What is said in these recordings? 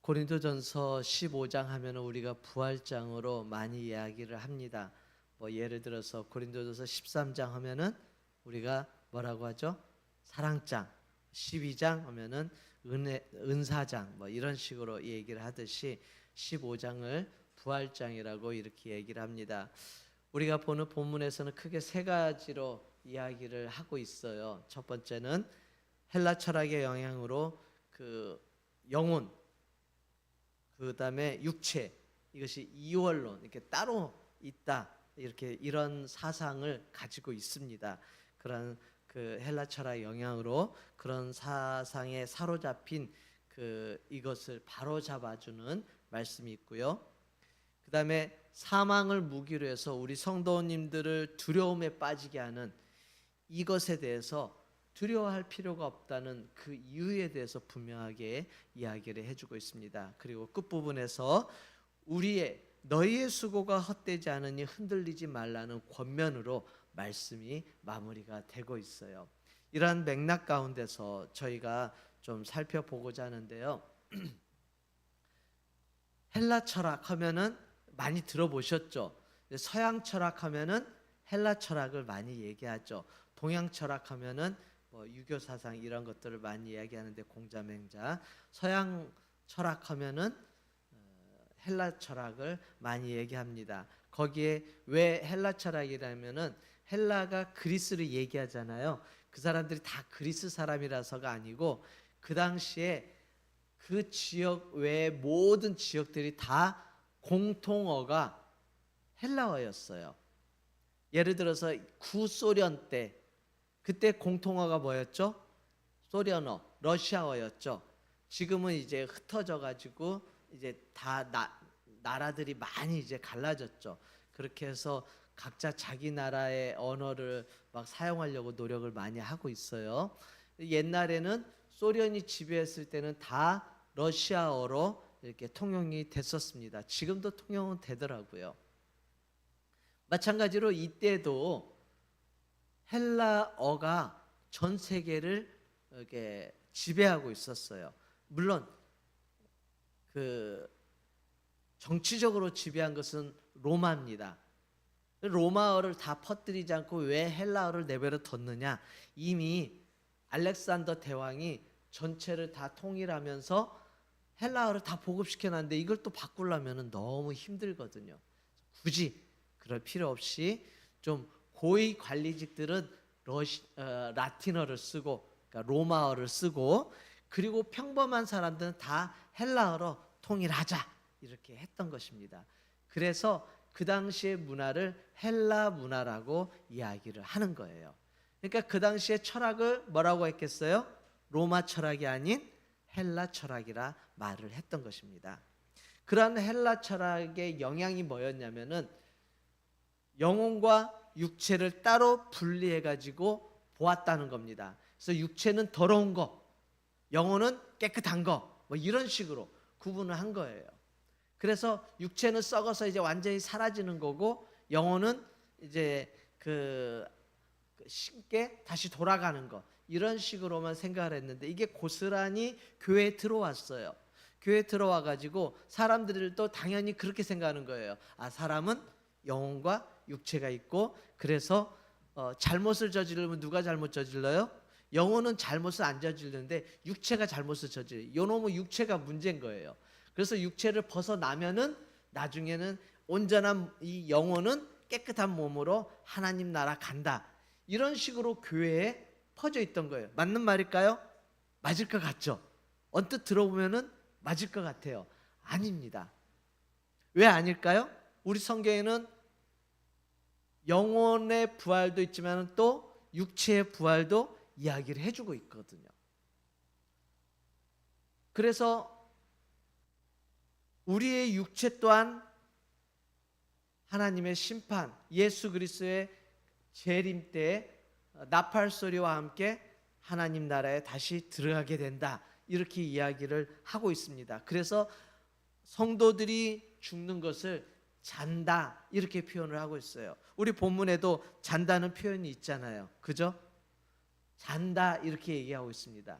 고린도전서 15장 하면은 우리가 부활장으로 많이 이야기를 합니다. 뭐 예를 들어서 고린도전서 13장 하면은 우리가 뭐라고 하죠? 사랑장. 12장 하면은 은사장. 뭐 이런 식으로 얘기를 하듯이 15장을 부활장이라고 이렇게 얘기를 합니다. 우리가 보는 본문에서는 크게 세 가지로 이야기를 하고 있어요. 첫 번째는 헬라 철학의 영향으로 그 영혼, 그 다음에 육체, 이것이 이원론, 이렇게 따로 있다, 이렇게 이런 사상을 가지고 있습니다. 그런 그 헬라 철학의 영향으로 그런 사상에 사로잡힌 이것을 바로잡아주는 말씀이 있고요. 그 다음에 사망을 무기로 해서 우리 성도님들을 두려움에 빠지게 하는 이것에 대해서 두려워할 필요가 없다는 그 이유에 대해서 분명하게 이야기를 해주고 있습니다. 그리고 끝부분에서 너희의 수고가 헛되지 않으니 흔들리지 말라는 권면으로 말씀이 마무리가 되고 있어요. 이러한 맥락 가운데서 저희가 좀 살펴보고자 하는데요. 헬라 철학 하면은 많이 들어보셨죠? 서양 철학 하면은 헬라 철학을 많이 얘기하죠. 동양 철학 하면은 뭐 유교 사상 이런 것들을 많이 이야기하는데 공자맹자. 서양 철학 하면은 헬라 철학을 많이 얘기합니다. 거기에 왜 헬라 철학이라면은 헬라가 그리스를 얘기하잖아요. 그 사람들이 다 그리스 사람이라서가 아니고 그 당시에 그 지역 외의 모든 지역들이 다 공통어가 헬라어였어요. 예를 들어서 구소련 때 그때 공통어가 뭐였죠? 소련어, 러시아어였죠. 지금은 이제 흩어져 가지고 이제 다 나라들이 많이 이제 갈라졌죠. 그렇게 해서 각자 자기 나라의 언어를 막 사용하려고 노력을 많이 하고 있어요. 옛날에는 소련이 지배했을 때는 다 러시아어로 이렇게 통용이 됐었습니다. 지금도 통용은 되더라고요. 마찬가지로 이때도 헬라어가 전 세계를 이렇게 지배하고 있었어요. 물론 그 정치적으로 지배한 것은 로마입니다. 로마어를 다 퍼뜨리지 않고 왜 헬라어를 내버려 뒀느냐? 이미 알렉산더 대왕이 전체를 다 통일하면서 헬라어를 다 보급시켜놨는데 이걸 또 바꾸려면 너무 힘들거든요. 굳이 그럴 필요 없이 좀 고위 관리직들은 라틴어를 쓰고, 그러니까 로마어를 쓰고, 그리고 평범한 사람들은 다 헬라어로 통일하자 이렇게 했던 것입니다. 그래서 그 당시의 문화를 헬라 문화라고 이야기를 하는 거예요. 그러니까 그 당시의 철학을 뭐라고 했겠어요? 로마 철학이 아닌 헬라 철학이라 말을 했던 것입니다. 그러한 헬라 철학의 영향이 뭐였냐면은 영혼과 육체를 따로 분리해 가지고 보았다는 겁니다. 그래서 육체는 더러운 거, 영혼은 깨끗한 거, 뭐 이런 식으로 구분을 한 거예요. 그래서 육체는 썩어서 이제 완전히 사라지는 거고 영혼은 이제 신께 다시 돌아가는 거, 이런 식으로만 생각을 했는데 이게 고스란히 교회에 들어왔어요. 교회에 들어와 가지고 사람들도 당연히 그렇게 생각하는 거예요. 아, 사람은 영혼과 육체가 있고, 그래서 잘못을 저지르면 누가 잘못 저질러요? 영혼은 잘못을 안 저지르는데 육체가 잘못을 저질러요. 요놈의 육체가 문제인 거예요. 그래서 육체를 벗어나면은 나중에는 온전한 이 영혼은 깨끗한 몸으로 하나님 나라 간다. 이런 식으로 교회에 퍼져 있던 거예요. 맞는 말일까요? 맞을 것 같죠? 언뜻 들어보면은 맞을 것 같아요. 아닙니다. 왜 아닐까요? 우리 성경에는 영혼의 부활도 있지만 또 육체의 부활도 이야기를 해주고 있거든요. 그래서 우리의 육체 또한 하나님의 심판, 예수 그리스도의 재림 때 나팔 소리와 함께 하나님 나라에 다시 들어가게 된다, 이렇게 이야기를 하고 있습니다. 그래서 성도들이 죽는 것을 잔다 이렇게 표현을 하고 있어요. 우리 본문에도 잔다는 표현이 있잖아요. 그죠? 잔다 이렇게 얘기하고 있습니다.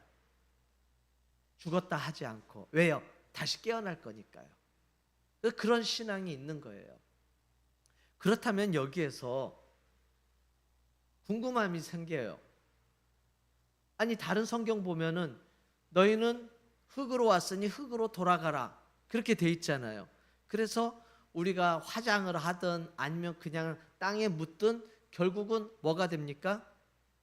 죽었다 하지 않고. 왜요? 다시 깨어날 거니까요. 그런 신앙이 있는 거예요. 그렇다면 여기에서 궁금함이 생겨요. 아니 다른 성경 보면은 너희는 흙으로 왔으니 흙으로 돌아가라 그렇게 돼 있잖아요. 그래서 우리가 화장을 하든 아니면 그냥 땅에 묻든 결국은 뭐가 됩니까?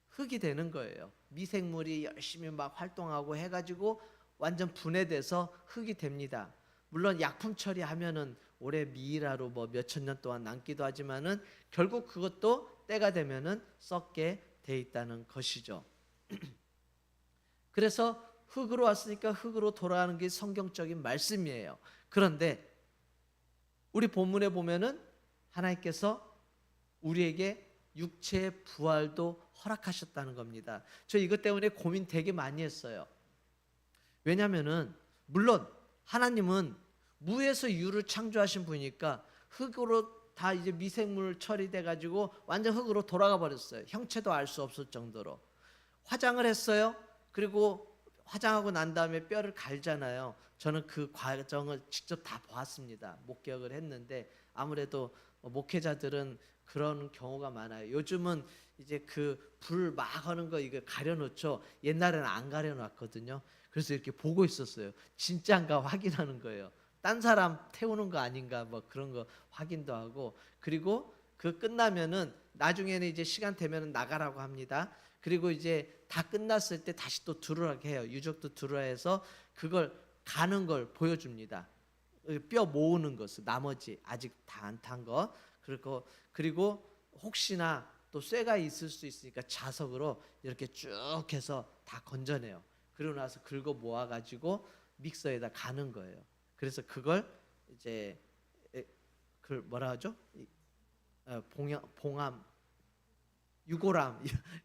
흙이 되는 거예요. 미생물이 열심히 막 활동하고 해가지고 완전 분해돼서 흙이 됩니다. 물론 약품 처리하면은 오래 미이라로 뭐 몇천 년 동안 남기도 하지만은 결국 그것도 때가 되면은 썩게 돼 있다는 것이죠. 그래서 흙으로 왔으니까 흙으로 돌아가는 게 성경적인 말씀이에요. 그런데 우리 본문에 보면은 하나님께서 우리에게 육체의 부활도 허락하셨다는 겁니다. 저 이것 때문에 고민 되게 많이 했어요. 왜냐하면은 물론 하나님은 무에서 유를 창조하신 분이니까 흙으로 다 이제 미생물 처리돼 가지고 완전 흙으로 돌아가 버렸어요. 형체도 알 수 없을 정도로. 화장을 했어요. 그리고 화장하고 난 다음에 뼈를 갈잖아요. 저는 그 과정을 직접 다 보았습니다. 목격을 했는데 아무래도 목회자들은 그런 경우가 많아요. 요즘은 이제 그 불 막 하는 거 이거 가려놓죠. 옛날에는 안 가려놨거든요. 그래서 이렇게 보고 있었어요. 진짜인가 확인하는 거예요. 딴 사람 태우는 거 아닌가 뭐 그런 거 확인도 하고, 그리고 그 끝나면은 나중에는 이제 시간 되면은 나가라고 합니다. 그리고 이제 다 끝났을 때 다시 또 들어오라고 해요. 유족도 들어와 해서 그걸 가는 걸 보여줍니다. 뼈 모으는 것을, 나머지 아직 다 안 탄 거. 그리고 혹시나 또 쇠가 있을 수 있으니까 자석으로 이렇게 쭉 해서 다 건져내요. 그러고 나서 긁어 모아가지고 믹서에다 가는 거예요. 그래서 그걸 이제 그걸 뭐라 하죠? 봉암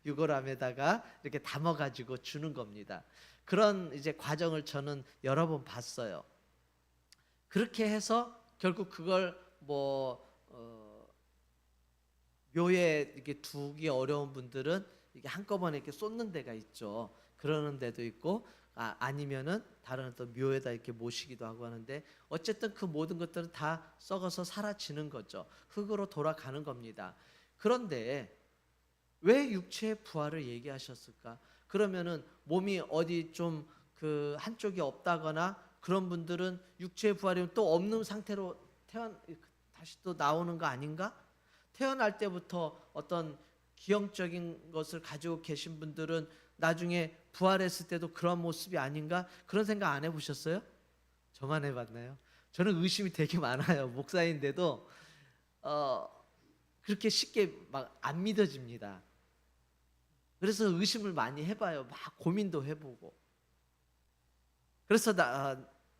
유골함에다가 이렇게 담아가지고 주는 겁니다. 그런 이제 과정을 저는 여러 번 봤어요. 그렇게 해서 결국 그걸 묘에 이렇게 두기 어려운 분들은 이게 한꺼번에 이렇게 쏟는 데가 있죠. 그러는 데도 있고 아니면은 다른 또 묘에다 이렇게 모시기도 하고 하는데, 어쨌든 그 모든 것들은 다 썩어서 사라지는 거죠. 흙으로 돌아가는 겁니다. 그런데 왜 육체의 부활을 얘기하셨을까? 그러면은 몸이 어디 좀 그 한쪽이 없다거나 그런 분들은 육체의 부활이면 또 없는 상태로 다시 또 나오는 거 아닌가? 태어날 때부터 어떤 기형적인 것을 가지고 계신 분들은 나중에 부활했을 때도 그런 모습이 아닌가? 그런 생각 안 해보셨어요? 저만 해봤나요? 저는 의심이 되게 많아요. 목사인데도 그렇게 쉽게 막 안 믿어집니다. 그래서 의심을 많이 해봐요. 막 고민도 해보고. 그래서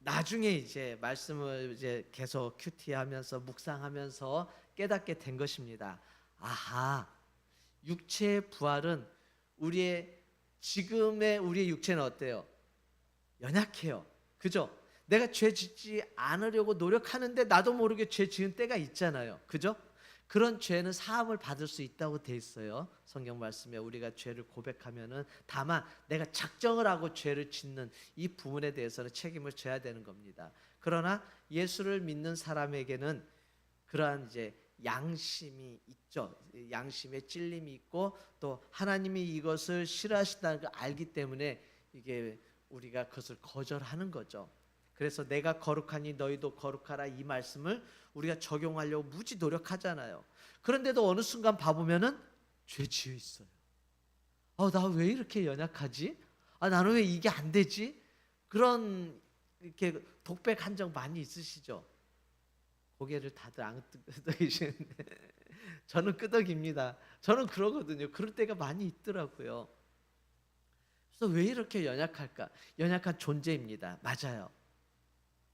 나중에 이제 말씀을 이제 계속 큐티하면서 묵상하면서 깨닫게 된 것입니다. 아하, 육체의 부활은 지금의 우리의 육체는 어때요? 연약해요. 그죠? 내가 죄 짓지 않으려고 노력하는데 나도 모르게 죄 지은 때가 있잖아요. 그죠? 그런 죄는 사함을 받을 수 있다고 돼 있어요. 성경 말씀에 우리가 죄를 고백하면은, 다만 내가 작정을 하고 죄를 짓는 이 부분에 대해서는 책임을 져야 되는 겁니다. 그러나 예수를 믿는 사람에게는 그러한 이제 양심이 있죠. 양심의 찔림이 있고 또 하나님이 이것을 싫어하신다는 걸 알기 때문에 이게 우리가 그것을 거절하는 거죠. 그래서 내가 거룩하니 너희도 거룩하라, 이 말씀을 우리가 적용하려고 무지 노력하잖아요. 그런데도 어느 순간 봐보면은 죄 지어 있어요. 나 왜 이렇게 연약하지? 나는 왜 이게 안 되지? 그런 이렇게 독백 한 적 많이 있으시죠? 고개를 다들 안 끄덕이시는데 저는 끄덕입니다. 저는 그러거든요. 그럴 때가 많이 있더라고요. 그래서 왜 이렇게 연약할까? 연약한 존재입니다. 맞아요.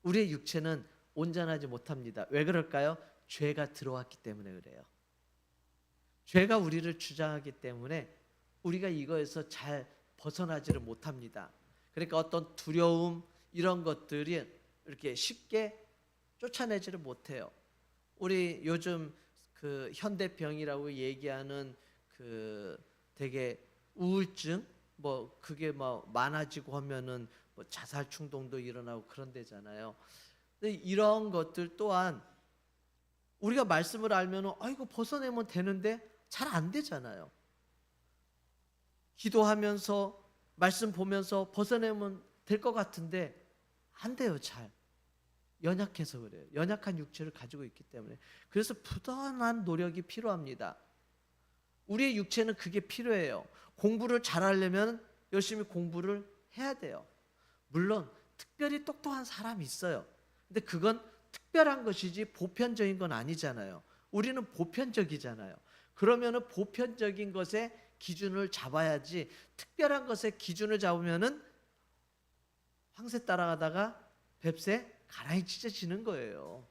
우리의 육체는 온전하지 못합니다. 왜 그럴까요? 죄가 들어왔기 때문에 그래요. 죄가 우리를 주장하기 때문에 우리가 이거에서 잘 벗어나지를 못합니다. 그러니까 어떤 두려움 이런 것들이 이렇게 쉽게 쫓아내지를 못해요. 우리 요즘 그 현대병이라고 얘기하는 그 되게 우울증, 뭐 그게 뭐 많아지고 하면은 뭐 자살 충동도 일어나고 그런 데잖아요. 근데 이런 것들 또한 우리가 말씀을 알면은 이거 벗어내면 되는데 잘 안 되잖아요. 기도하면서 말씀 보면서 벗어내면 될 것 같은데 안 돼요. 잘 연약해서 그래요. 연약한 육체를 가지고 있기 때문에. 그래서 부단한 노력이 필요합니다. 우리의 육체는 그게 필요해요. 공부를 잘하려면 열심히 공부를 해야 돼요. 물론 특별히 똑똑한 사람이 있어요. 근데 그건 특별한 것이지 보편적인 건 아니잖아요. 우리는 보편적이잖아요. 그러면은 보편적인 것에 기준을 잡아야지, 특별한 것에 기준을 잡으면은 황새 따라가다가 뱁새 가랑이 찢어지는 거예요.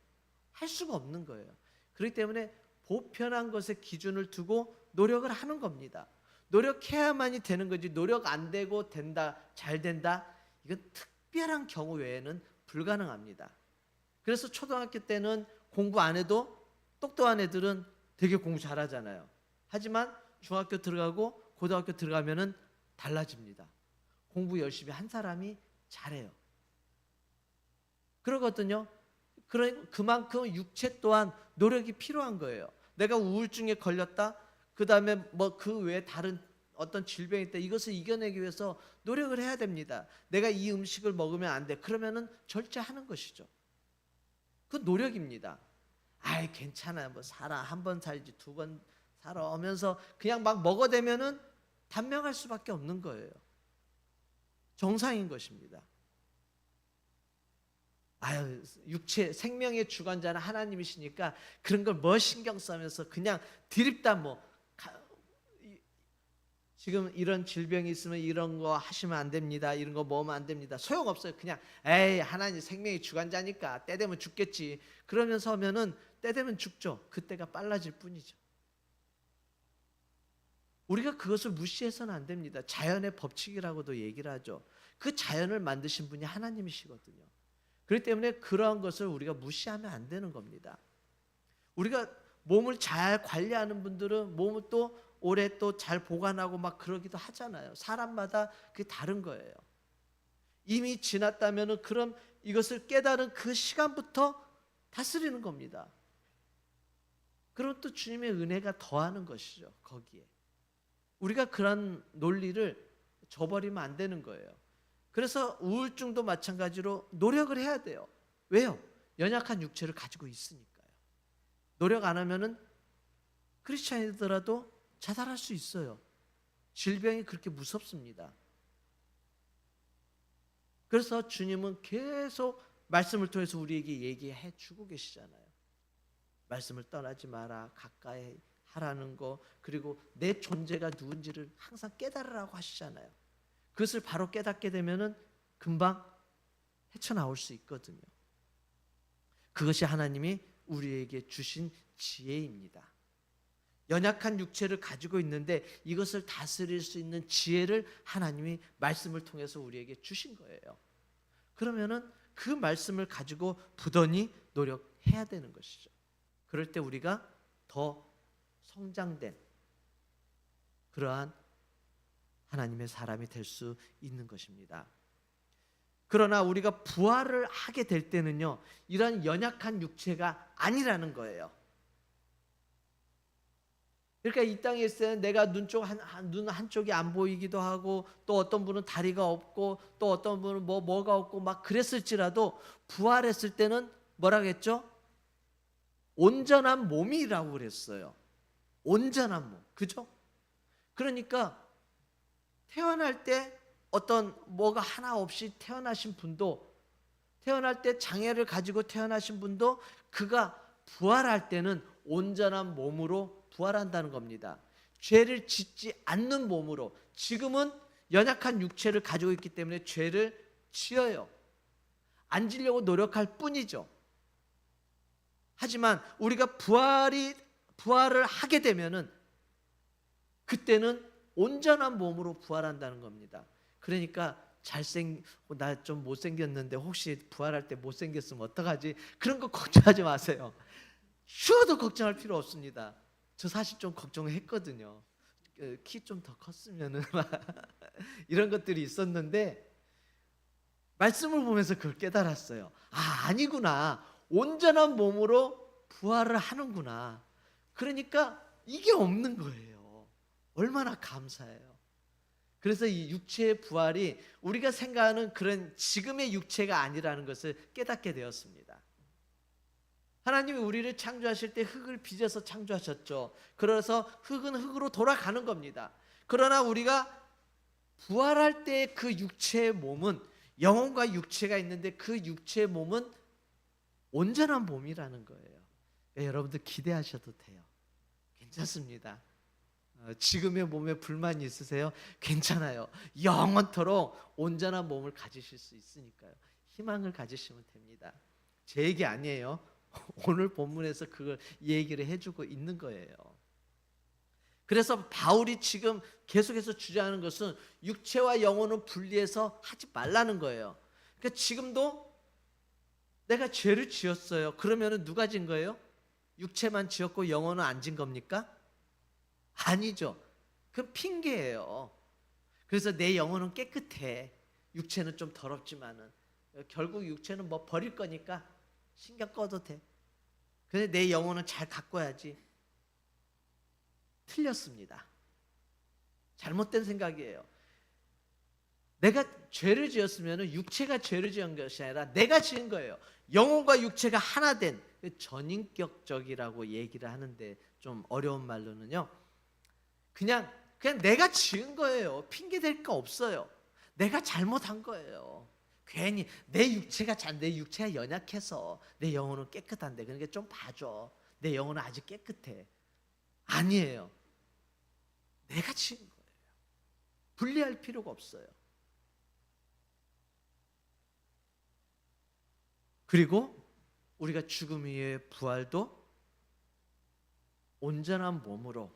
할 수가 없는 거예요. 그렇기 때문에 보편한 것에 기준을 두고 노력을 하는 겁니다. 노력해야만이 되는 거지, 노력 안 되고 된다, 잘 된다, 이건 특별한 경우 외에는 불가능합니다. 그래서 초등학교 때는 공부 안 해도 똑똑한 애들은 되게 공부 잘하잖아요. 하지만 중학교 들어가고 고등학교 들어가면은 달라집니다. 공부 열심히 한 사람이 잘해요. 그러거든요. 그만큼 육체 또한 노력이 필요한 거예요. 내가 우울증에 걸렸다, 그 다음에 뭐 그 외에 다른 어떤 질병이 있다, 이것을 이겨내기 위해서 노력을 해야 됩니다. 내가 이 음식을 먹으면 안 돼, 그러면은 절제하는 것이죠. 그 노력입니다. 아이 괜찮아요, 뭐 살아, 한 번 살지 두 번 살아 하면서 그냥 막 먹어대면은 단명할 수밖에 없는 거예요. 정상인 것입니다. 아유, 육체 생명의 주관자는 하나님이시니까 그런 걸 뭐 신경 쓰면서 그냥 드립다, 뭐 지금 이런 질병이 있으면 이런 거 하시면 안 됩니다, 이런 거 먹으면 안 됩니다, 소용없어요. 그냥 에이 하나님 생명의 주관자니까 때 되면 죽겠지 그러면서 하면은 때 되면 죽죠. 그때가 빨라질 뿐이죠. 우리가 그것을 무시해서는 안 됩니다. 자연의 법칙이라고도 얘기를 하죠. 그 자연을 만드신 분이 하나님이시거든요. 그렇기 때문에 그러한 것을 우리가 무시하면 안 되는 겁니다. 우리가 몸을 잘 관리하는 분들은 몸을 또 오래 또 잘 보관하고 막 그러기도 하잖아요. 사람마다 그게 다른 거예요. 이미 지났다면은 그럼 이것을 깨달은 그 시간부터 다스리는 겁니다. 그럼 또 주님의 은혜가 더하는 것이죠. 거기에 우리가 그런 논리를 저버리면 안 되는 거예요. 그래서 우울증도 마찬가지로 노력을 해야 돼요. 왜요? 연약한 육체를 가지고 있으니까요. 노력 안 하면은 크리스찬이더라도 자살할 수 있어요. 질병이 그렇게 무섭습니다. 그래서 주님은 계속 말씀을 통해서 우리에게 얘기해 주고 계시잖아요. 말씀을 떠나지 마라, 가까이 하라는 거, 그리고 내 존재가 누군지를 항상 깨달으라고 하시잖아요. 그것을 바로 깨닫게 되면은 금방 헤쳐나올 수 있거든요. 그것이 하나님이 우리에게 주신 지혜입니다. 연약한 육체를 가지고 있는데 이것을 다스릴 수 있는 지혜를 하나님이 말씀을 통해서 우리에게 주신 거예요. 그러면은 그 말씀을 가지고 부단히 노력해야 되는 것이죠. 그럴 때 우리가 더 성장된 그러한 하나님의 사람이 될 수 있는 것입니다. 그러나 우리가 부활을 하게 될 때는요, 이런 연약한 육체가 아니라는 거예요. 그러니까 이 땅에 있을 때는 내가 눈 한쪽이 안 보이기도 하고, 또 어떤 분은 다리가 없고, 또 어떤 분은 뭐가 없고 막 그랬을지라도 부활했을 때는 뭐라고 했죠? 온전한 몸이라고 그랬어요. 온전한 몸, 그죠? 그러니까 태어날 때 어떤 뭐가 하나 없이 태어나신 분도, 태어날 때 장애를 가지고 태어나신 분도 그가 부활할 때는 온전한 몸으로 부활한다는 겁니다. 죄를 짓지 않는 몸으로. 지금은 연약한 육체를 가지고 있기 때문에 죄를 지어요. 안 지려고 노력할 뿐이죠. 하지만 우리가 부활을 하게 되면은 그때는 온전한 몸으로 부활한다는 겁니다. 그러니까 나 좀 못생겼는데 혹시 부활할 때 못생겼으면 어떡하지? 그런 거 걱정하지 마세요. 죽어도 걱정할 필요 없습니다. 저 사실 좀 걱정했거든요. 키 좀 더 컸으면은 이런 것들이 있었는데 말씀을 보면서 그걸 깨달았어요. 아니구나. 온전한 몸으로 부활을 하는구나. 그러니까 이게 없는 거예요. 얼마나 감사해요. 그래서 이 육체의 부활이 우리가 생각하는 그런 지금의 육체가 아니라는 것을 깨닫게 되었습니다. 하나님이 우리를 창조하실 때 흙을 빚어서 창조하셨죠. 그래서 흙은 흙으로 돌아가는 겁니다. 그러나 우리가 부활할 때 그 육체의 몸은 영혼과 육체가 있는데 그 육체의 몸은 온전한 몸이라는 거예요. 여러분들 기대하셔도 돼요. 괜찮습니다. 지금의 몸에 불만이 있으세요? 괜찮아요. 영원토록 온전한 몸을 가지실 수 있으니까요. 희망을 가지시면 됩니다. 제 얘기 아니에요. 오늘 본문에서 그걸 얘기를 해주고 있는 거예요. 그래서 바울이 지금 계속해서 주장하는 것은 육체와 영혼을 분리해서 하지 말라는 거예요. 그러니까 지금도 내가 죄를 지었어요. 그러면 누가 진 거예요? 육체만 지었고 영혼은 안 진 겁니까? 아니죠. 그건 핑계예요. 그래서 내 영혼은 깨끗해. 육체는 좀 더럽지만은 결국 육체는 뭐 버릴 거니까 신경 꺼도 돼. 근데 내 영혼은 잘 가꿔야지. 틀렸습니다. 잘못된 생각이에요. 내가 죄를 지었으면 육체가 죄를 지은 것이 아니라 내가 지은 거예요. 영혼과 육체가 하나 된 전인격적이라고 얘기를 하는데 좀 어려운 말로는요. 그냥 내가 지은 거예요. 핑계 댈 거 없어요. 내가 잘못한 거예요. 괜히 내 육체가 연약해서 내 영혼은 깨끗한데 그러니까 좀 봐줘. 내 영혼은 아직 깨끗해. 아니에요. 내가 지은 거예요. 분리할 필요가 없어요. 그리고 우리가 죽음 이후의 부활도 온전한 몸으로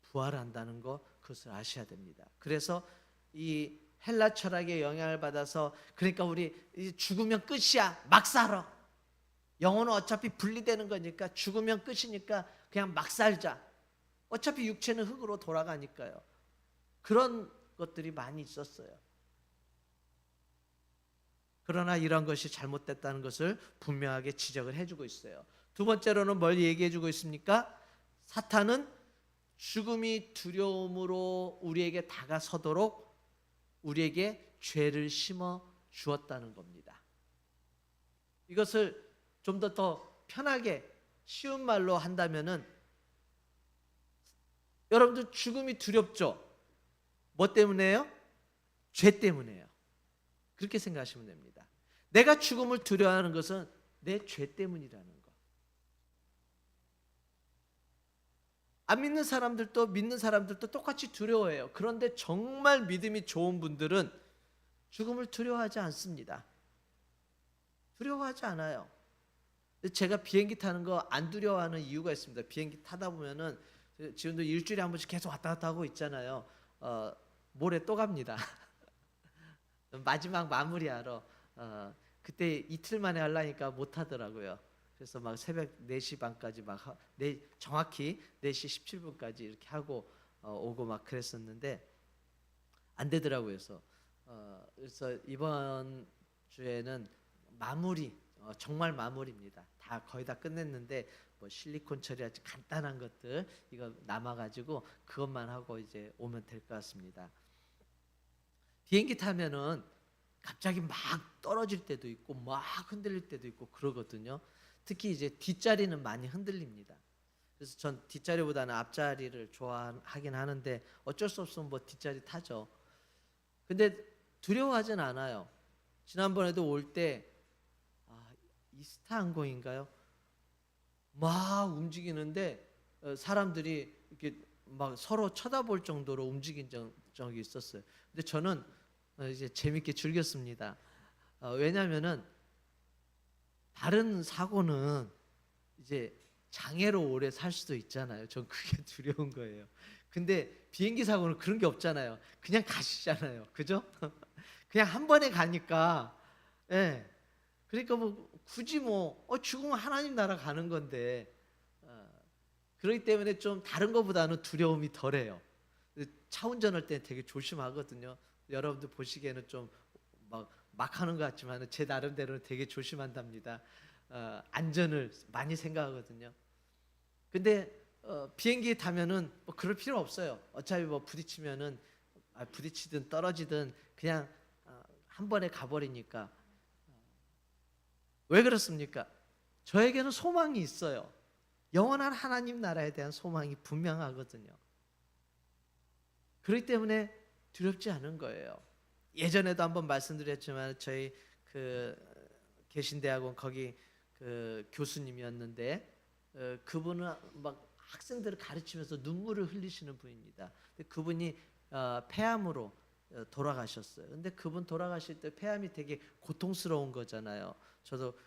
부활한다는 거 그것을 아셔야 됩니다. 그래서 이 헬라 철학의 영향을 받아서 그러니까 우리 죽으면 끝이야. 막 살아. 영혼은 어차피 분리되는 거니까 죽으면 끝이니까 그냥 막 살자. 어차피 육체는 흙으로 돌아가니까요. 그런 것들이 많이 있었어요. 그러나 이런 것이 잘못됐다는 것을 분명하게 지적을 해주고 있어요. 두 번째로는 뭘 얘기해주고 있습니까? 사탄은 죽음이 두려움으로 우리에게 다가서도록 우리에게 죄를 심어 주었다는 겁니다. 이것을 좀 더 편하게 쉬운 말로 한다면은 여러분들 죽음이 두렵죠? 뭐 때문에요? 죄 때문에요. 그렇게 생각하시면 됩니다. 내가 죽음을 두려워하는 것은 내 죄 때문이라는 거. 안 믿는 사람들도 믿는 사람들도 똑같이 두려워해요. 그런데 정말 믿음이 좋은 분들은 죽음을 두려워하지 않습니다. 두려워하지 않아요. 제가 비행기 타는 거 안 두려워하는 이유가 있습니다. 비행기 타다 보면은 지금도 일주일에 한 번씩 계속 왔다 갔다 하고 있잖아요. 모레 또 갑니다. 마지막 마무리하러. 그때 이틀 만에 하려니까 못 하더라고요. 그래서 막 새벽 4시 반까지 정확히 4시 17분까지 이렇게 하고 오고 막 그랬었는데 안 되더라고요. 그래서 이번 주에는 정말 마무리입니다. 거의 다 끝냈는데 뭐 실리콘 처리하지 간단한 것들 이거 남아가지고 그것만 하고 이제 오면 될 것 같습니다. 비행기 타면은 갑자기 막 떨어질 때도 있고 막 흔들릴 때도 있고 그러거든요. 특히 이제 뒷자리는 많이 흔들립니다. 그래서 전 뒷자리보다는 앞자리를 좋아하긴 하는데 어쩔 수 없으면 뭐 뒷자리 타죠. 근데 두려워하진 않아요. 지난번에도 올 때 이스타 항공인가요? 막 움직이는데 사람들이 이렇게 막 서로 쳐다볼 정도로 움직인 적이 있었어요. 근데 저는 이제 재밌게 즐겼습니다. 왜냐하면은 다른 사고는 이제 장애로 오래 살 수도 있잖아요. 전 그게 두려운 거예요. 근데 비행기 사고는 그런 게 없잖아요. 그냥 가시잖아요. 그죠? 그냥 한 번에 가니까. 예. 그러니까 뭐 굳이 죽으면 하나님 나라 가는 건데 그렇기 때문에 좀 다른 것보다는 두려움이 덜해요. 차 운전할 때 되게 조심하거든요. 여러분들 보시기에는 좀 막 하는 것 같지만 제 나름대로는 되게 조심한답니다. 안전을 많이 생각하거든요. 근데 비행기에 타면은 뭐 그럴 필요 없어요. 어차피 뭐 부딪히면은 부딪히든 떨어지든 그냥 한 번에 가버리니까. 왜 그렇습니까? 저에게는 소망이 있어요. 영원한 하나님 나라에 대한 소망이 분명하거든요. 그렇기 때문에 두렵지 않은 거예요. 예전에도 한번 말씀드렸지만 저희 그 개신대학원 거기 그 교수님이었는데 그분은 막 학생들을 가르치면서 눈물을 흘리시는 분입니다. 근데 그분이 폐암으로 돌아가셨어요. 근데 그분 돌아가실 때 폐암이 되게 고통스러운 거잖아요. 저도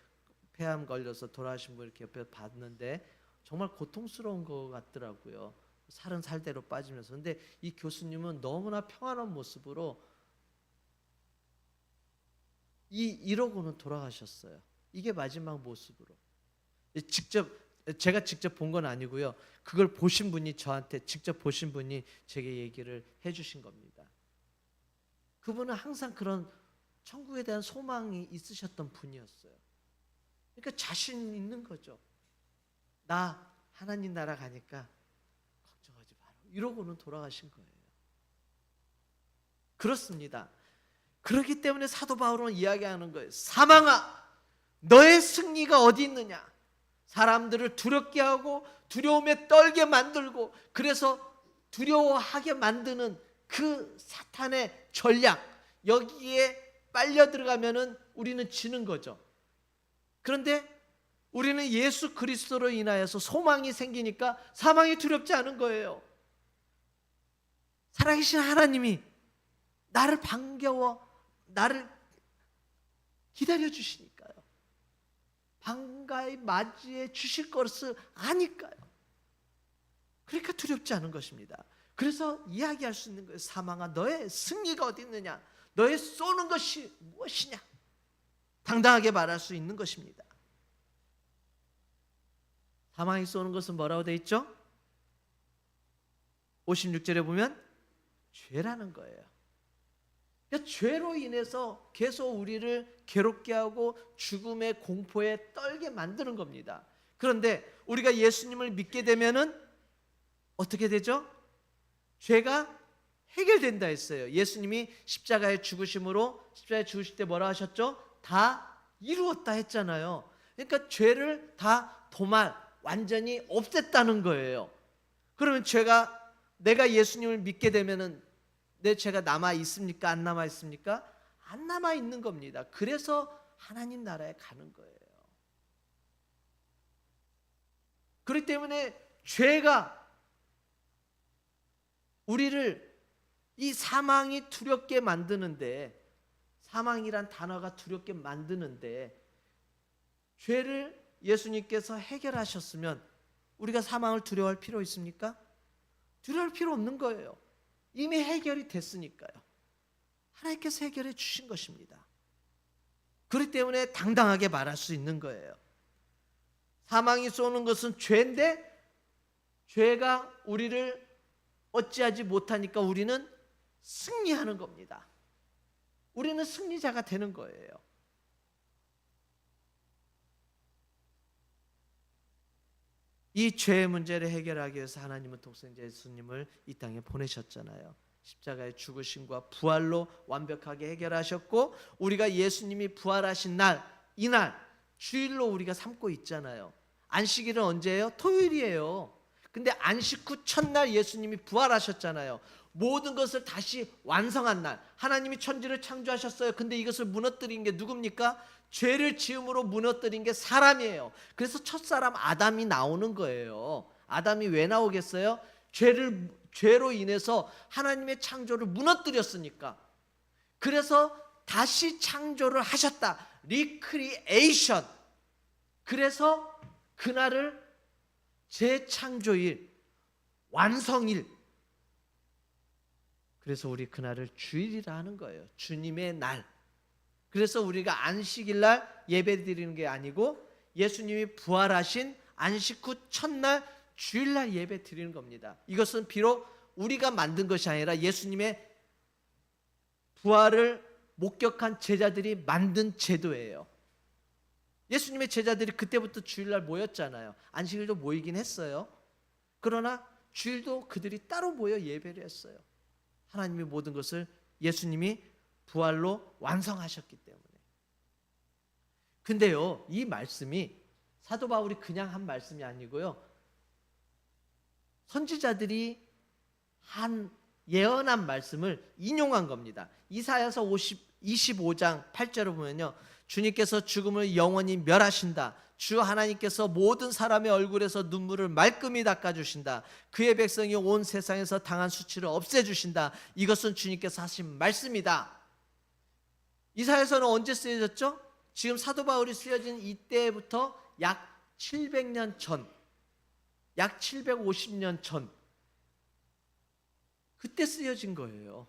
폐암 걸려서 돌아가신 분 이렇게 옆에 봤는데 정말 고통스러운 것 같더라고요. 살은 살대로 빠지면서. 근데 이 교수님은 너무나 평안한 모습으로 이러고는 돌아가셨어요. 이게 마지막 모습으로. 제가 직접 본 건 아니고요. 그걸 보신 분이 저한테 직접 보신 분이 제게 얘기를 해주신 겁니다. 그분은 항상 그런 천국에 대한 소망이 있으셨던 분이었어요. 그러니까 자신 있는 거죠. 나 하나님 나라 가니까 걱정하지 마라. 이러고는 돌아가신 거예요. 그렇습니다. 그렇기 때문에 사도 바울은 이야기하는 거예요. 사망아, 너의 승리가 어디 있느냐? 사람들을 두렵게 하고 두려움에 떨게 만들고 그래서 두려워하게 만드는 그 사탄의 전략, 여기에 빨려 들어가면은 우리는 지는 거죠. 그런데 우리는 예수 그리스도로 인하여서 소망이 생기니까 사망이 두렵지 않은 거예요. 살아계신 하나님이 나를 반가워 나를 기다려 주시니까요. 반가이 맞이해 주실 것을 아니까요. 그러니까 두렵지 않은 것입니다. 그래서 이야기할 수 있는 거예요. 사망아, 너의 승리가 어디 있느냐? 너의 쏘는 것이 무엇이냐? 당당하게 말할 수 있는 것입니다. 사망이 쏘는 것은 뭐라고 되어 있죠? 56절에 보면 죄라는 거예요. 그러니까 죄로 인해서 계속 우리를 괴롭게 하고 죽음의 공포에 떨게 만드는 겁니다. 그런데 우리가 예수님을 믿게 되면은 어떻게 되죠? 죄가 해결된다 했어요. 예수님이 십자가에 죽으심으로 십자가에 죽으실 때 뭐라 하셨죠? 다 이루었다 했잖아요. 그러니까 죄를 다 도말 완전히 없앴다는 거예요. 그러면 내가 예수님을 믿게 되면은 내 죄가 남아 있습니까? 안 남아 있습니까? 안 남아 있는 겁니다. 그래서 하나님 나라에 가는 거예요. 그렇기 때문에 죄가 우리를 이 사망이 두렵게 만드는데, 사망이란 단어가 두렵게 만드는데 죄를 예수님께서 해결하셨으면 우리가 사망을 두려워할 필요 있습니까? 두려워할 필요 없는 거예요. 이미 해결이 됐으니까요. 하나님께서 해결해 주신 것입니다. 그렇기 때문에 당당하게 말할 수 있는 거예요. 사망이 쏘는 것은 죄인데 죄가 우리를 어찌하지 못하니까 우리는 승리하는 겁니다. 우리는 승리자가 되는 거예요. 이 죄의 문제를 해결하기 위해서 하나님은 독생자 예수님을 이 땅에 보내셨잖아요. 십자가의 죽으심과 부활로 완벽하게 해결하셨고, 우리가 예수님이 부활하신 날, 이날 주일로 우리가 삼고 있잖아요. 안식일은 언제예요? 토요일이에요. 근데 안식 후 첫날 예수님이 부활하셨잖아요. 모든 것을 다시 완성한 날, 하나님이 천지를 창조하셨어요. 근데 이것을 무너뜨린 게 누굽니까? 죄를 지음으로 무너뜨린 게 사람이에요. 그래서 첫사람 아담이 나오는 거예요. 아담이 왜 나오겠어요? 죄로 인해서 하나님의 창조를 무너뜨렸으니까. 그래서 다시 창조를 하셨다. 리크리에이션. 그래서 그날을 재창조일, 완성일. 그래서 우리 그날을 주일이라 하는 거예요. 주님의 날. 그래서 우리가 안식일 날 예배 드리는 게 아니고 예수님이 부활하신 안식 후 첫날 주일날 예배 드리는 겁니다. 이것은 비록 우리가 만든 것이 아니라 예수님의 부활을 목격한 제자들이 만든 제도예요. 예수님의 제자들이 그때부터 주일날 모였잖아요. 안식일도 모이긴 했어요. 그러나 주일도 그들이 따로 모여 예배를 했어요. 하나님의 모든 것을 예수님이 부활로 완성하셨기 때문에. 근데요, 이 말씀이 사도 바울이 그냥 한 말씀이 아니고요, 선지자들이 한 예언한 말씀을 인용한 겁니다. 이사야서 25장 8절을 보면요, 주님께서 죽음을 영원히 멸하신다. 주 하나님께서 모든 사람의 얼굴에서 눈물을 말끔히 닦아주신다. 그의 백성이 온 세상에서 당한 수치를 없애주신다. 이것은 주님께서 하신 말씀이다. 이사야서는 언제 쓰여졌죠? 지금 사도 바울이 쓰여진 이때부터 약 700년 전, 약 750년 전, 그때 쓰여진 거예요.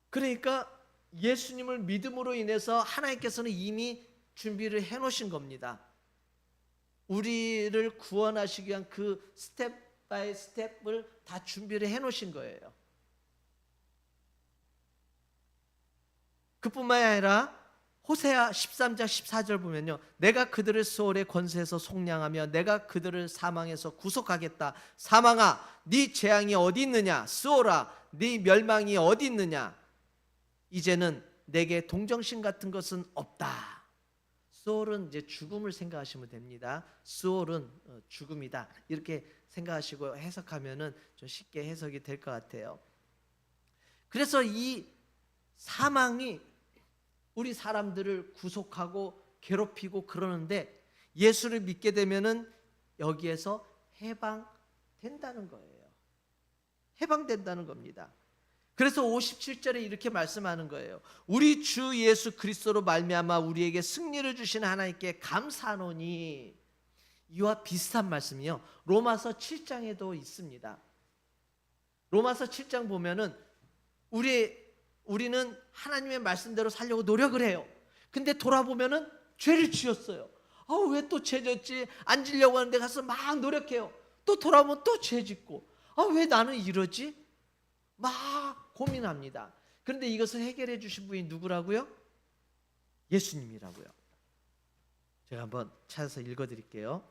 그러니까 예수님을 믿음으로 인해서 하나님께서는 이미 준비를 해놓으신 겁니다. 우리를 구원하시기 위한 그 스텝 바이 스텝을 다 준비를 해놓으신 거예요. 그뿐만이 아니라 호세아 13장 14절 보면요, 내가 그들을 수월의 권세에서 속량하며 내가 그들을 사망에서 구속하겠다. 사망아, 네 재앙이 어디 있느냐? 수월아, 네 멸망이 어디 있느냐? 이제는 내게 동정심 같은 것은 없다. 수월은 이제 죽음을 생각하시면 됩니다. 수월은 죽음이다. 이렇게 생각하시고 해석하면은 좀 쉽게 해석이 될 것 같아요. 그래서 이 사망이 우리 사람들을 구속하고 괴롭히고 그러는데 예수를 믿게 되면은 여기에서 해방된다는 거예요. 해방된다는 겁니다. 그래서 57절에 이렇게 말씀하는 거예요. 우리 주 예수 그리스도로 말미암아 우리에게 승리를 주신 하나님께 감사하노니. 이와 비슷한 말씀이요, 로마서 7장에도 있습니다. 로마서 7장 보면은 우리는 하나님의 말씀대로 살려고 노력을 해요. 근데 돌아보면은 죄를 지었어요. 왜 또 죄 졌지? 안 지려고 하는데 가서 막 노력해요. 또 돌아보면 또 죄 짓고, 왜 나는 이러지? 막 고민합니다. 그런데 이것을 해결해 주신 분이 누구라고요? 예수님이라고요. 제가 한번 찾아서 읽어드릴게요.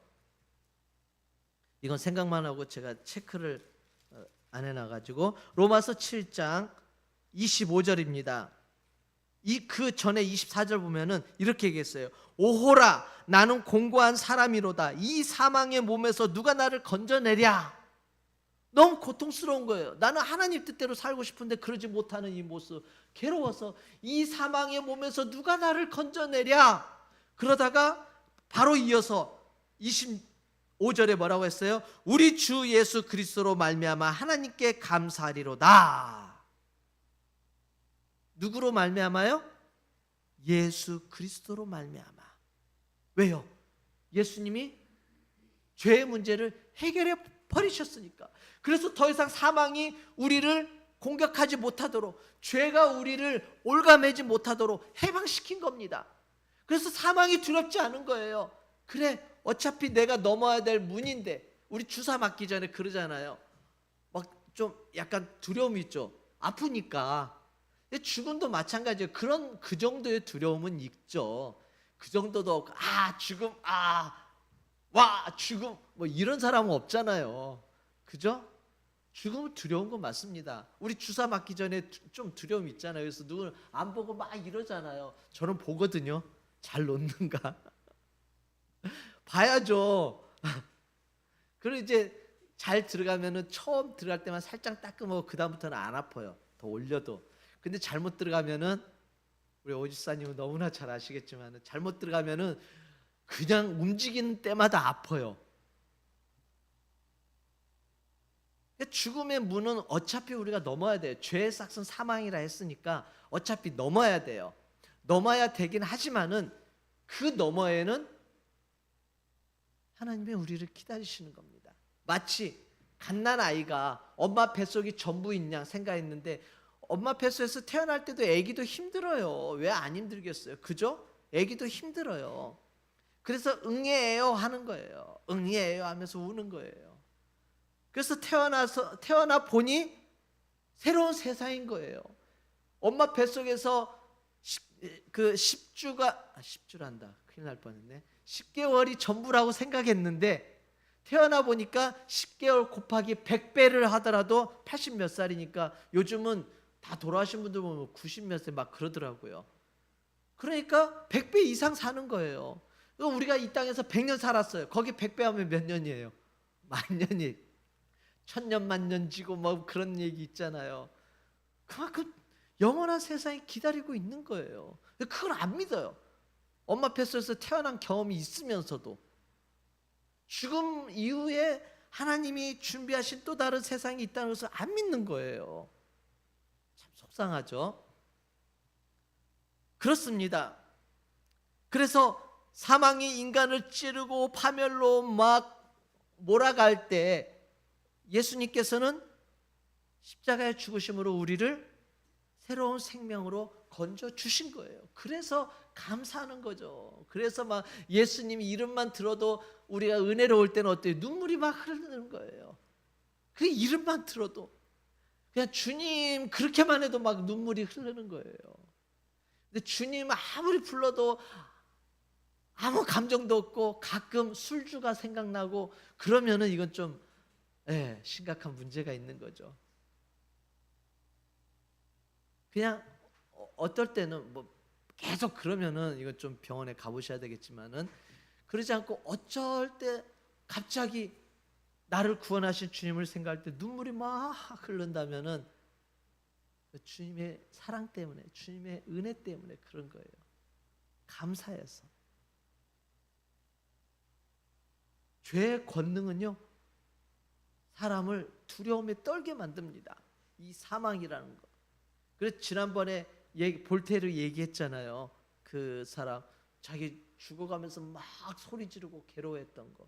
이건 생각만 하고 제가 체크를 안 해놔가지고, 로마서 7장 25절입니다. 그 전에 24절 보면은 이렇게 얘기했어요. 오호라, 나는 공고한 사람이로다. 이 사망의 몸에서 누가 나를 건져내랴. 너무 고통스러운 거예요. 나는 하나님 뜻대로 살고 싶은데 그러지 못하는 이 모습, 괴로워서 이 사망의 몸에서 누가 나를 건져내랴. 그러다가 바로 이어서 25절에 뭐라고 했어요? 우리 주 예수 그리스도로 말미암아 하나님께 감사하리로다. 누구로 말미암아요? 예수 그리스도로 말미암아. 왜요? 예수님이 죄의 문제를 해결해 버리셨으니까. 그래서 더 이상 사망이 우리를 공격하지 못하도록, 죄가 우리를 올가매지 못하도록 해방시킨 겁니다. 그래서 사망이 두렵지 않은 거예요. 그래, 어차피 내가 넘어야 될 문인데, 우리 주사 맞기 전에 그러잖아요. 막 좀 약간 두려움이 있죠. 아프니까. 죽음도 마찬가지예요. 그 정도의 두려움은 있죠. 그 정도도 죽음, 와 죽음, 뭐 이런 사람은 없잖아요. 그죠? 죽음은 두려운 건 맞습니다. 우리 주사 맞기 전에 좀 두려움이 있잖아요. 그래서 누구는 안 보고 막 이러잖아요. 저는 보거든요. 잘 놓는가 봐야죠. 그리고 이제 잘 들어가면은 처음 들어갈 때만 살짝 따끔하고 그 다음부터는 안 아파요. 더 올려도. 근데 잘못 들어가면은, 우리 오지사님은 너무나 잘 아시겠지만, 잘못 들어가면은 그냥 움직이는 때마다 아파요. 죽음의 문은 어차피 우리가 넘어야 돼요. 죄의 싹은 사망이라 했으니까 어차피 넘어야 돼요. 넘어야 되긴 하지만은 그 너머에는 하나님이 우리를 기다리시는 겁니다. 마치 갓난아이가 엄마 뱃속이 전부인 양 생각했는데, 엄마 뱃속에서 태어날 때도 아기도 힘들어요. 왜 안 힘들겠어요? 그죠? 아기도 힘들어요. 그래서 응애해요 하는 거예요. 응애해요 하면서 우는 거예요. 그래서 태어나 보니 새로운 세상인 거예요. 엄마 뱃속에서 10주란다. 큰일 날 뻔했네. 10개월이 전부라고 생각했는데 태어나 보니까 10개월 곱하기 100배를 하더라도 80 몇 살이니까 요즘은 다 돌아가신 분들 보면 90 몇 세 막 그러더라고요. 그러니까 100배 이상 사는 거예요. 우리가 이 땅에서 100년 살았어요. 거기 100배 하면 몇 년이에요? 만년이. 천년 만년 지고 뭐 그런 얘기 있잖아요. 그만큼 영원한 세상이 기다리고 있는 거예요. 그걸 안 믿어요. 엄마 뱃속에서 태어난 경험이 있으면서도 죽음 이후에 하나님이 준비하신 또 다른 세상이 있다는 것을 안 믿는 거예요. 참 속상하죠. 그렇습니다. 그래서 사망이 인간을 찌르고 파멸로 막 몰아갈 때 예수님께서는 십자가의 죽으심으로 우리를 새로운 생명으로 건져 주신 거예요. 그래서 감사하는 거죠. 그래서 막 예수님 이름만 들어도 우리가 은혜로울 때는 어때요? 눈물이 막 흐르는 거예요. 그 이름만 들어도 그냥 주님 그렇게만 해도 막 눈물이 흐르는 거예요. 근데 주님 아무리 불러도 아무 감정도 없고 가끔 술주가 생각나고 그러면은 이건 좀 심각한 문제가 있는 거죠. 그냥 어떨 때는 뭐 계속 그러면은 이건 좀 병원에 가보셔야 되겠지만은 그러지 않고 어쩔 때 갑자기 나를 구원하신 주님을 생각할 때 눈물이 막 흐른다면은 주님의 사랑 때문에 주님의 은혜 때문에 그런 거예요. 감사해서. 죄의 권능은요 사람을 두려움에 떨게 만듭니다. 이 사망이라는 거. 그래서 지난번에 볼테르 얘기했잖아요. 그 사람 자기 죽어가면서 막 소리 지르고 괴로워했던 거.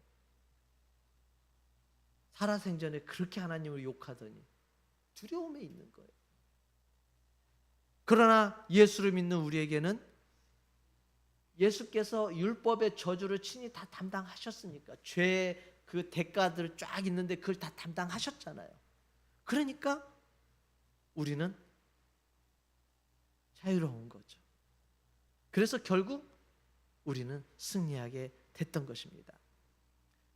살아생전에 그렇게 하나님을 욕하더니 두려움에 있는 거예요. 그러나 예수를 믿는 우리에게는 예수께서 율법의 저주를 친히 다 담당하셨으니까 죄의 그 대가들 쫙 있는데 그걸 다 담당하셨잖아요. 그러니까 우리는 자유로운 거죠. 그래서 결국 우리는 승리하게 됐던 것입니다.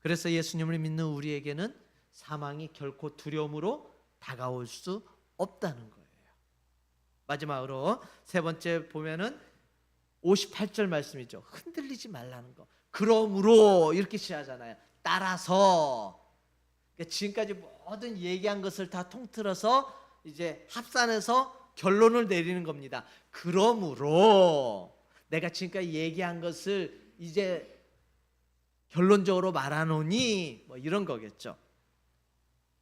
그래서 예수님을 믿는 우리에게는 사망이 결코 두려움으로 다가올 수 없다는 거예요. 마지막으로 세 번째 보면은 58절 말씀이죠. 흔들리지 말라는 거. 그러므로 이렇게 시작하잖아요. 따라서. 그러니까 지금까지 모든 얘기한 것을 다 통틀어서 이제 합산해서 결론을 내리는 겁니다. 그러므로 내가 지금까지 얘기한 것을 이제 결론적으로 말하노니 뭐 이런 거겠죠.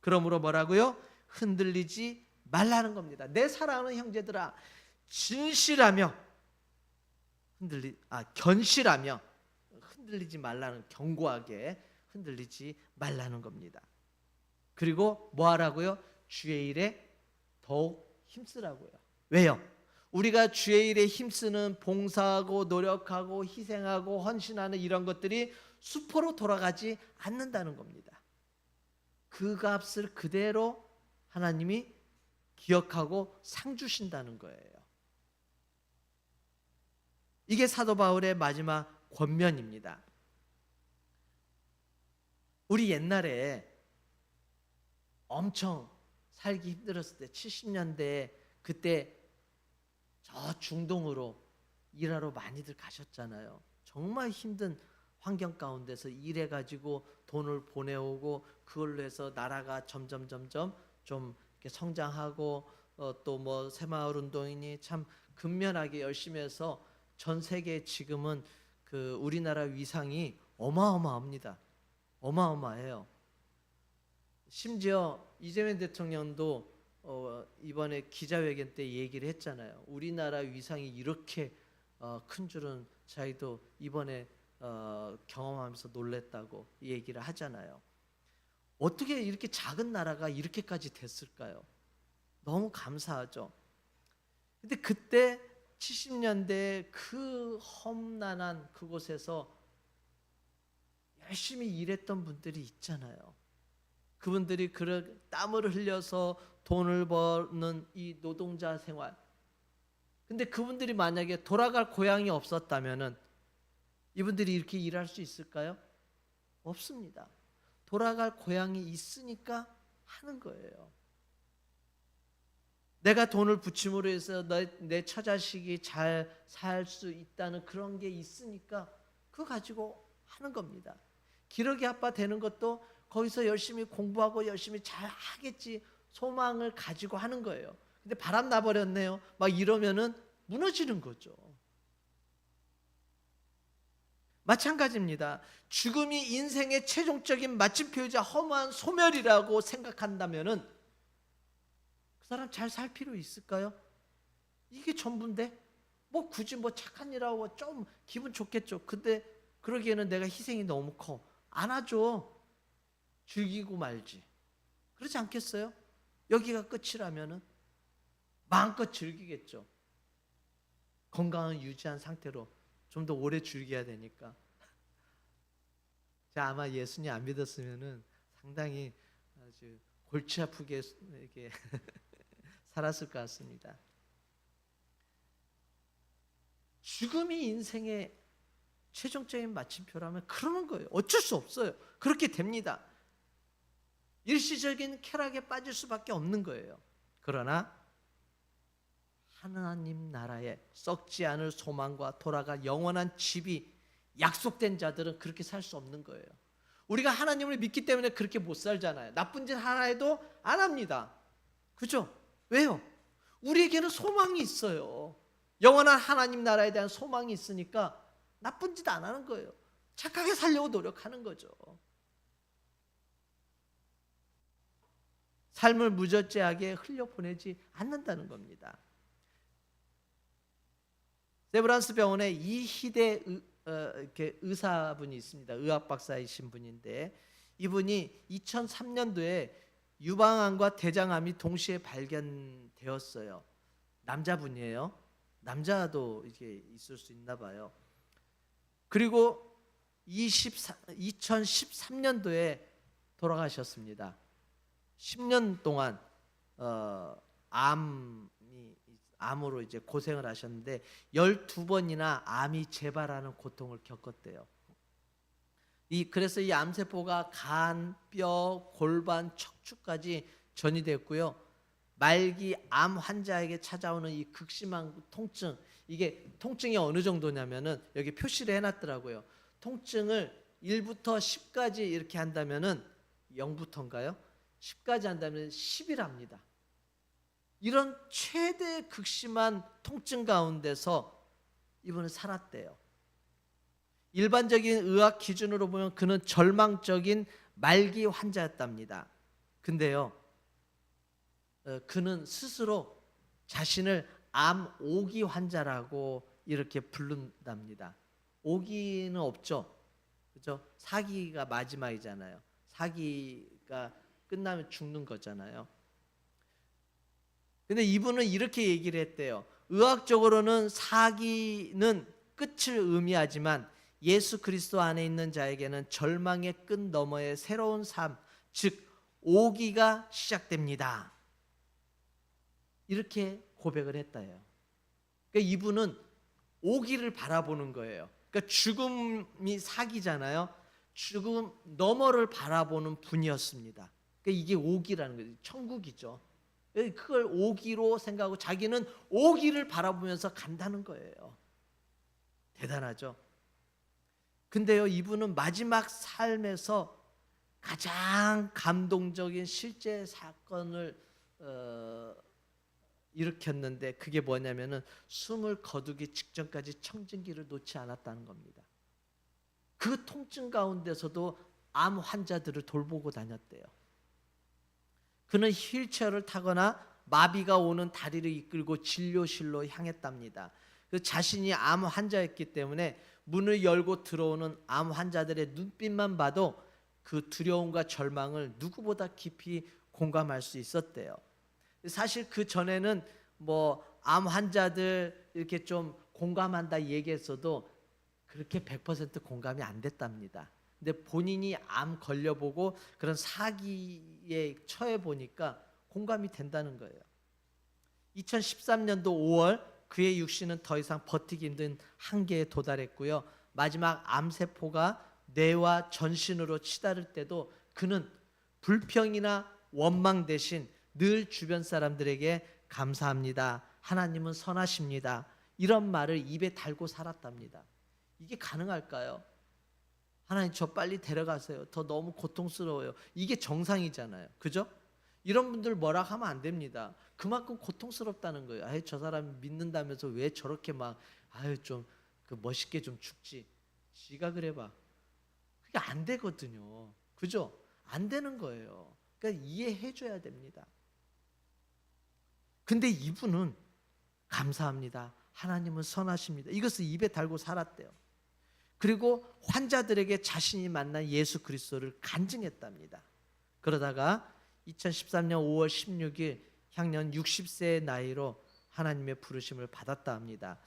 그러므로 뭐라고요? 흔들리지 말라는 겁니다. 내 사랑하는 형제들아, 진실하며 견실하며 흔들리지 말라는, 견고하게 흔들리지 말라는 겁니다. 그리고 뭐 하라고요? 주의 일에 더욱 힘쓰라고요. 왜요? 우리가 주의 일에 힘쓰는 봉사하고 노력하고 희생하고 헌신하는 이런 것들이 수포로 돌아가지 않는다는 겁니다. 그 값을 그대로 하나님이 기억하고 상 주신다는 거예요. 이게 사도 바울의 마지막 권면입니다. 우리 옛날에 엄청 살기 힘들었을 때 70년대에 그때 저 중동으로 일하러 많이들 가셨잖아요. 정말 힘든 환경 가운데서 일해가지고 돈을 보내오고 그걸로 해서 나라가 점점 좀 이렇게 성장하고 또 뭐 새마을 운동이니 참 근면하게 열심히 해서 전 세계에 지금은 그 우리나라 위상이 어마어마합니다. 어마어마해요. 심지어 이재명 대통령도 이번에 기자회견 때 얘기를 했잖아요. 우리나라 위상이 이렇게 큰 줄은 자기도 이번에 경험하면서 놀랬다고 얘기를 하잖아요. 어떻게 이렇게 작은 나라가 이렇게까지 됐을까요? 너무 감사하죠. 근데 그때 70년대 그 험난한 그곳에서 열심히 일했던 분들이 있잖아요. 그분들이 그런 땀을 흘려서 돈을 버는 이 노동자 생활. 근데 그분들이 만약에 돌아갈 고향이 없었다면은 이분들이 이렇게 일할 수 있을까요? 없습니다. 돌아갈 고향이 있으니까 하는 거예요. 내가 돈을 붙임으로 해서 내 처자식이 잘 살 수 있다는 그런 게 있으니까 그거 가지고 하는 겁니다. 기러기 아빠 되는 것도 거기서 열심히 공부하고 열심히 잘 하겠지 소망을 가지고 하는 거예요. 근데 바람 나버렸네요. 막 이러면은 무너지는 거죠. 마찬가지입니다. 죽음이 인생의 최종적인 마침표이자 허무한 소멸이라고 생각한다면은 그 사람 잘 살 필요 있을까요? 이게 전부인데 뭐 굳이 뭐 착한 일하고 좀 기분 좋겠죠. 근데 그러기에는 내가 희생이 너무 커. 안 하죠. 즐기고 말지. 그렇지 않겠어요? 여기가 끝이라면은 마음껏 즐기겠죠. 건강을 유지한 상태로 좀 더 오래 즐겨야 되니까. 자, 아마 예수님 안 믿었으면은 상당히 아주 골치 아프게 이렇게 살았을 것 같습니다. 죽음이 인생의 최종적인 마침표라면 그러는 거예요. 어쩔 수 없어요. 그렇게 됩니다. 일시적인 쾌락에 빠질 수밖에 없는 거예요. 그러나 하나님 나라에 썩지 않을 소망과 돌아갈 영원한 집이 약속된 자들은 그렇게 살 수 없는 거예요. 우리가 하나님을 믿기 때문에 그렇게 못 살잖아요. 나쁜 짓 하나 해도 안 합니다. 그죠? 왜요? 우리에게는 소망이 있어요. 영원한 하나님 나라에 대한 소망이 있으니까 나쁜 짓 안 하는 거예요. 착하게 살려고 노력하는 거죠. 삶을 무절제하게 흘려보내지 않는다는 겁니다. 세브란스 병원에 이희대 의사분이 있습니다. 의학 박사이신 분인데 이분이 2003년도에 유방암과 대장암이 동시에 발견되었어요. 남자분이에요. 남자도 이게 있을 수 있나 봐요. 그리고 2013년도에 돌아가셨습니다. 10년 동안 암으로 이제 고생을 하셨는데 12번이나 암이 재발하는 고통을 겪었대요. 그래서 이 암세포가 간, 뼈, 골반, 척추까지 전이됐고요. 말기 암 환자에게 찾아오는 이 극심한 통증, 이게 통증이 어느 정도냐면은 여기 표시를 해놨더라고요. 통증을 1부터 10까지 이렇게 한다면은 0부터인가요? 10까지 한다면 10이랍니다. 이런 최대 극심한 통증 가운데서 이분은 살았대요. 일반적인 의학 기준으로 보면 그는 절망적인 말기 환자였답니다. 근데요, 그는 스스로 자신을 암 5기 환자라고 이렇게 부른답니다. 5기는 없죠. 그죠? 4기가 마지막이잖아요. 4기가 끝나면 죽는 거잖아요. 근데 이분은 이렇게 얘기를 했대요. 의학적으로는 4기는 끝을 의미하지만 예수 그리스도 안에 있는 자에게는 절망의 끝 너머의 새로운 삶, 즉 5기가 시작됩니다. 이렇게 고백을 했다요. 그러니까 이분은 5기를 바라보는 거예요. 그러니까 죽음이 4기잖아요. 죽음 너머를 바라보는 분이었습니다. 그러니까 이게 5기라는 거죠. 천국이죠. 그걸 5기로 생각하고 자기는 5기를 바라보면서 간다는 거예요. 대단하죠. 근데요, 이분은 마지막 삶에서 가장 감동적인 실제 사건을 일으켰는데 그게 뭐냐면은 숨을 거두기 직전까지 청진기를 놓지 않았다는 겁니다. 그 통증 가운데서도 암 환자들을 돌보고 다녔대요. 그는 휠체어를 타거나 마비가 오는 다리를 이끌고 진료실로 향했답니다. 그 자신이 암 환자였기 때문에 문을 열고 들어오는 암 환자들의 눈빛만 봐도 그 두려움과 절망을 누구보다 깊이 공감할 수 있었대요. 사실 그 전에는 뭐 암 환자들 이렇게 좀 공감한다 얘기했어도 그렇게 100% 공감이 안 됐답니다. 근데 본인이 암 걸려보고 그런 사기에 처해 보니까 공감이 된다는 거예요. 2013년도 5월 그의 육신은 더 이상 버티기 힘든 한계에 도달했고요. 마지막 암세포가 뇌와 전신으로 치달을 때도 그는 불평이나 원망 대신 늘 주변 사람들에게 감사합니다. 하나님은 선하십니다. 이런 말을 입에 달고 살았답니다. 이게 가능할까요? 하나님 저 빨리 데려가세요. 더 너무 고통스러워요. 이게 정상이잖아요. 그죠? 이런 분들 뭐라 하면 안 됩니다. 그만큼 고통스럽다는 거예요. 아유, 저 사람 믿는다면서 왜 저렇게 막 좀 그 멋있게 좀 죽지. 지가 그래봐. 그게 안 되거든요. 그죠? 안 되는 거예요. 그러니까 이해해 줘야 됩니다. 근데 이분은 감사합니다. 하나님은 선하십니다. 이것을 입에 달고 살았대요. 그리고 환자들에게 자신이 만난 예수 그리스도를 간증했답니다. 그러다가 2013년 5월 16일 향년 60세의 나이로 하나님의 부르심을 받았다 합니다.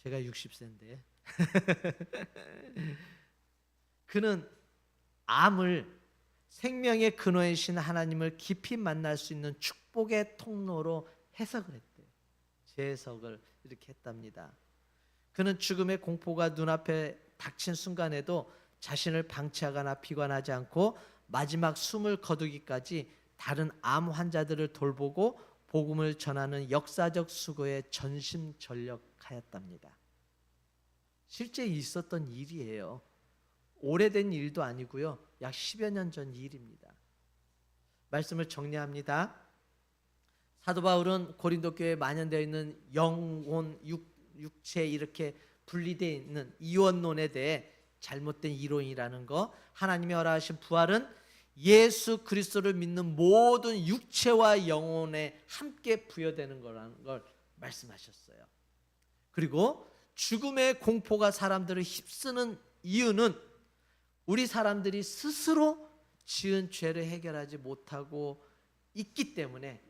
제가 60세인데 그는 암을 생명의 근원이신 하나님을 깊이 만날 수 있는 축복의 통로로 해석을 했대요. 재해석을 이렇게 했답니다. 그는 죽음의 공포가 눈앞에 닥친 순간에도 자신을 방치하거나 비관하지 않고 마지막 숨을 거두기까지 다른 암 환자들을 돌보고 복음을 전하는 역사적 수고에 전심전력하였답니다. 실제 있었던 일이에요. 오래된 일도 아니고요. 약 10여 년 전 일입니다. 말씀을 정리합니다. 사도 바울은 고린도 교회에 만연되어 있는 영혼, 육체 이렇게 분리되어 있는 이원론에 대해 잘못된 이론이라는 거, 하나님이 허락하신 부활은 예수 그리스도를 믿는 모든 육체와 영혼에 함께 부여되는 거라는 걸 말씀하셨어요. 그리고 죽음의 공포가 사람들을 휩쓰는 이유는 우리 사람들이 스스로 지은 죄를 해결하지 못하고 있기 때문에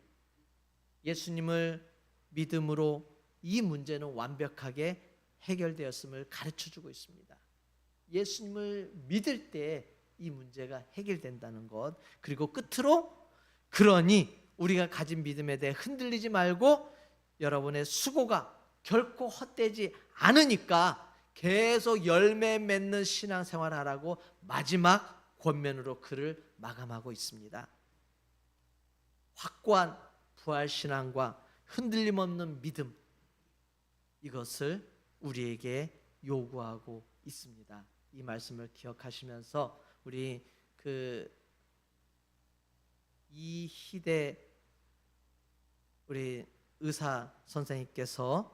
예수님을 믿음으로 이 문제는 완벽하게 해결되었음을 가르쳐주고 있습니다. 예수님을 믿을 때 이 문제가 해결된다는 것, 그리고 끝으로 그러니 우리가 가진 믿음에 대해 흔들리지 말고 여러분의 수고가 결코 헛되지 않으니까 계속 열매 맺는 신앙생활을 하라고 마지막 권면으로 그를 마감하고 있습니다. 확고한 부활신앙과 흔들림 없는 믿음, 이것을 우리에게 요구하고 있습니다. 이 말씀을 기억하시면서 우리 이희대 우리 의사 선생님께서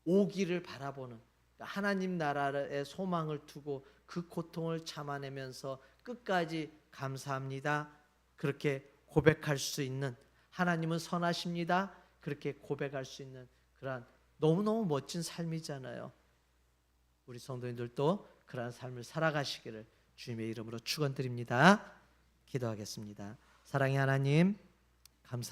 오기를 바라보는, 하나님 나라의 소망을 두고 그 고통을 참아내면서 끝까지 감사합니다 그렇게 고백할 수 있는, 하나님은 선하십니다 그렇게 고백할 수 있는 그러한 너무너무 멋진 삶이잖아요. 우리 성도님들도 그러한 삶을 살아가시기를 주님의 이름으로 축원드립니다. 기도하겠습니다. 사랑의 하나님, 감사합니다.